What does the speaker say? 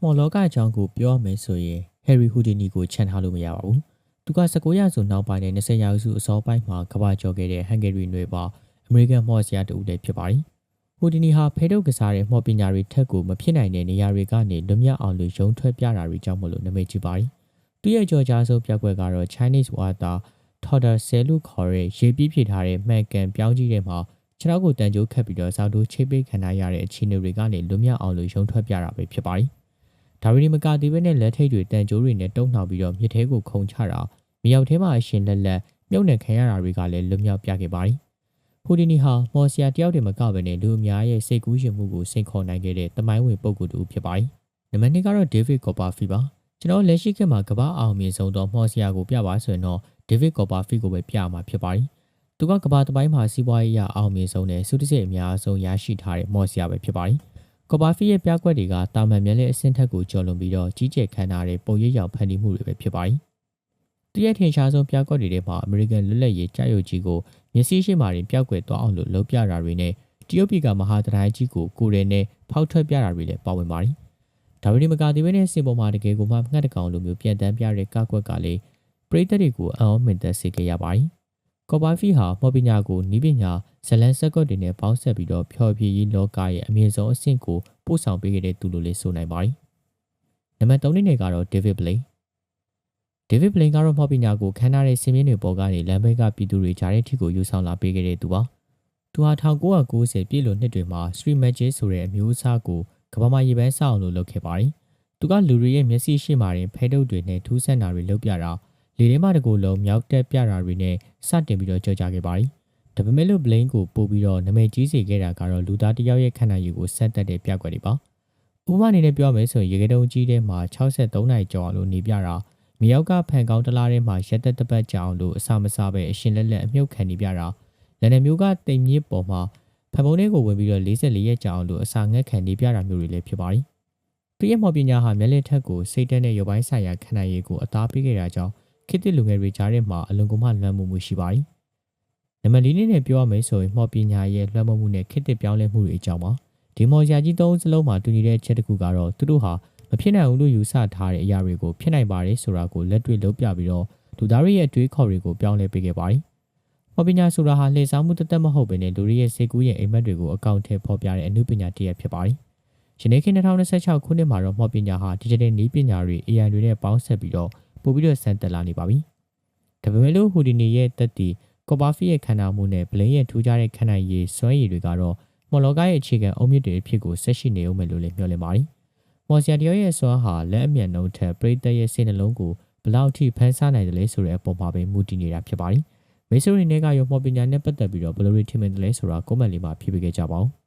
မော်လောကအကြောင်းကိုပြောရမယ်ဆိုရင်ဟယ်ရီဟူဒီနီကိုချန်ထားလို့မရပါဘူး။သူက19ရာစုနောက်ပိုင်းနဲ့20ရာစုအစောပိုင်းမှာကမ္ဘာကျော်ခဲ့တဲ့ဟန်ဂေရီနွယ်ပါအမေရိကန်မော်ဆရာတူလည်းဖြစ်ပါတယ်။ဟူဒီနီဟာဖဲထုတ်ကစားတဲ့မော်ပညာတွေထက်ကိုမဖြစ်နိုင်တဲ့နေရာတွေကနေလွတ်မြောက်အောင်လို့ရုံထွက်ပြတာတွေကြောင့်မလို့နာမည်ကြီးပါတယ်။သူရဲ့ကြော်ကြားဆုံးပြကွက်ကတော့ Chinese Water Toddler Cell လို့ခေါ်တဲ့ရေပြည့်ဖြည့်ထားတဲ့မှန်ကန်ပြောင်းကြီးတဲ့မှာခြေထောက်ကိုတန်ကြိုးခတ်ပြီးတော့စောက်တိုးချိတ်ပိတ်ခံရတဲ့အခြေအနေတွေကနေလွတ်မြောက်အောင်လို့ရုံထွက်ပြတာပဲဖြစ်ပါတယ်။ဒါရီမကသေးပဲနဲ့လက်ထိတ်တွေတန်ကြိုးတွေနဲ့တုံ့နှောက်ပြီးတော့မြစ်ထဲကိုခုန်ချတာမြေရောက်ထဲမှာအရှင်လက်လက်မြုပ်နှံခံရတာတွေကလည်းလွတ်မြောက်ပြခဲ့ပါတယ်။ဟူဒီနီဟာမော်ဆီယာတယောက်တည်းမကဘဲနဲ့လူအများရဲ့စိတ်ကူးရှင်မှုကိုစိန်ခေါ်နိုင်ခဲ့တဲ့တမိုင်းဝင်ပုဂ္ဂိုလ်တူဖြစ်ပါတယ်။နံပါတ်2ကတော့ David Copperfield ပါ။ကျွန်တော်လက်ရှိခေတ်မှာကမ္ဘာအောင်မြင်ဆုံးသောမော်ဆီယာကိုပြပါဆိုရင်တော့ David Copperfield ကိုပဲပြမှာဖြစ်ပါတယ်။သူကကမ္ဘာတပိုင်းမှာစီးပွားရေးအအောင်မြင်ဆုံးနဲ့စုတစိတ်အများဆုံးရရှိထားတဲ့မော်ဆီယာပဲဖြစ်ပါတယ်။ကော်ပါဖီရဲ့ပြကွက်တွေကတာမန်မြက်လက်အဆင့်ထက်ကိုကျော်လွန်ပြီးတော့ကြီးကျယ်ခမ်းနားတဲ့ပုံရိပ်ရောက်ဖန်တီးမှုတွေပဲဖြစ်ပါတယ်။သူရဲ့ထင်ရှားဆုံးပြကွက်တွေထဲမှာအမေရိကန်လွတ်လပ်ရေးကြာရုပ်ကြီးကိုမျက်စိရှိမှတင်ပျောက်ကွယ်သွားအောင်လို့လှုပ်ပြတာတွေနဲ့တရုတ်ပြည်ကမဟာတရိုင်းကြီးကိုကိုယ်ရဲနဲ့ဖောက်ထွက်ပြတာတွေလည်းပါဝင်ပါတယ်။ဒါပေမဲ့မကသေးဘဲနဲ့စင်ပေါ်မှာတကယ်ကိုမှငှက်တကောင်လိုမျိုးပြန်တန်းပြတဲ့ကကွက်ကလေးပရိသတ်တွေကိုအံ့ဩမင်သက်စေခဲ့ရပါတယ်။ကော်ပါဖီဟာမော်ပညာကိုနီးပညာဇလန်စက်ကွက်တွေနဲ့ပေါင်းဆက်ပြီးတော့ဖျော်ဖြေရေးလောကရဲ့အမြင့်ဆုံးအဆင့်ကိုပို့ဆောင်ပေးခဲ့တဲ့သူလိုလေးဆိုနိုင်ပါတယ်။နံပါတ်3နဲ့ကတော့ David Blaine ကတော့မော်ပညာကိုခမ်းနားတဲ့စင်မြင့်တွေပေါ်ကနေလမ်းဘေးကပြည်သူတွေကြားတဲ့ထိကိုယူဆောင်လာပေးခဲ့တဲ့သူပါ။သူဟာ1990ပြည့်လွန်နှစ်တွေမှာ Street Magic ဆိုတဲ့အမျိုးအစားကိုကမ္ဘာမှာရေပန်းစအောင်လို့လုပ်ခဲ့ပါတယ်။သူကလူတွေရဲ့မျက်စိရှိမှတင်ဖဲတုပ်တွေနဲ့ထူးဆန်းတာတွေလုပ်ပြတာလေထဲမှာတကူလုံးမြောက်တက်ပြတာတွေနဲ့စတင်ပြီးတော့ကြော်ကြခဲ့ပါတယ်။ဒါပေမဲ့လို့ Blaine ကိုပို့ပြီးတော့နာမည်ကြီးစေခဲ့တာကတော့လူသားတစ်ယောက်ရဲ့ခန္ဓာရည်ကိုဆက်တက်တဲ့ပြကွက်တွေပါ။ဥပမာအနေနဲ့ပြောမယ်ဆိုရင်ရေကတုံးကြီးထဲမှာ63နိုင်ကျော်အောင်လို့နေပြတာမြေရောက်ကဖန်ကောင်းတလားထဲမှာရက်သက်တပတ်ကြအောင်လို့အစာမစားပဲအရှင်လက်လက်အမြုပ်ခံနေပြတာလက်နယ်မျိုးကတိမ်မြစ်ပေါ်မှာဖန်ပုံးလေးကိုဝင်ပြီးတော့44ရက်ကြာအောင်လို့အစာငတ်ခံနေပြတာမျိုးတွေလည်းဖြစ်ပါတယ်။သူရဲ့မော်ပညာဟာမျက်လက်ထက်ကိုစိတ်တက်တဲ့ရုပ်ပိုင်းဆိုင်ရာခန္ဓာရည်ကိုအသားပေးခဲ့တာကြောင့်ခေတ်သစ်လူငယ်တွေကြားထဲမှာအလွန်ကုန်မှလွှမ်းမိုးမှုရှိပါတယ်။နံပါတ်4နဲ့ပြောရမယ်ဆိုရင်မော်ပညာရဲ့လွှမ်းမိုးမှုနဲ့ခေတ်သစ်ပြောင်းလဲမှုတွေအကြောင်းပါ။ဒီမော်ဆရာကြီး3ဦးစလုံးမှာတူညီတဲ့အချက်တစ်ခုကတော့သူတို့ဟာမဖြစ်နိုင်ဘူးလို့ယူဆထားတဲ့အရာတွေကိုဖြစ်နိုင်ပါတယ်ဆိုတာကိုလက်တွေ့လုပ်ပြပြီးတော့လူသားတွေရဲ့အတွေးခေါ်တွေကိုပြောင်းလဲပေးခဲ့ပါတယ်။မော်ပညာဆိုတာဟာလှည့်စားမှုတသက်မဟုတ်ဘဲနဲ့လူတွေရဲ့စိတ်ကူးရဲ့အိမ်မက်တွေကိုအကောင့်ထဲပေါ်ပြတဲ့အမှုပညာတစ်ရပ်ဖြစ်ပါတယ်။ယနေ့ခေတ်2026ခုနှစ်မှာတော့မော်ပညာဟာ digital နည်းပညာတွေ AI တွေနဲ့ပေါင်းဆက်ပြီးတော့ပို့ပြီးတော့စံတက်လာနေပါပြီ။ဒါပေမဲ့လို့ဟူဒီနီရဲ့တက်တီကော်ပါဖီရဲ့ခန္ဓာမှုနဲ့ဘလိန်ရဲ့ထူးခြားတဲ့ခန္ဓာရည်စွမ်းရည်တွေကတော့မော်လောကရဲ့အခြေခံအုတ်မြစ်တွေအဖြစ်ကိုဆက်ရှိနေအောင်မယ်လို့လည်းမျှော်လင့်ပါတယ်။မော်ဆရာတယောက်ရဲ့စွမ်းဟာလက်အမြန်နှုန်းထက်ပရိသတ်ရဲ့စိတ်နှလုံးကိုဘယ်လောက်ထိဖန်ဆားနိုင်တယ်လဲဆိုတဲ့အပေါ်မှာပဲမူတည်နေတာဖြစ်ပါတယ်။မိတ်ဆွေတွေနဲ့ကရောမော်ပညာနဲ့ပတ်သက်ပြီးတော့ဘယ်လိုတွေထင်မြင်တယ်လဲဆိုတာကွန်မန့်လေးမှာဖြေပေးခဲ့ကြပါဦး။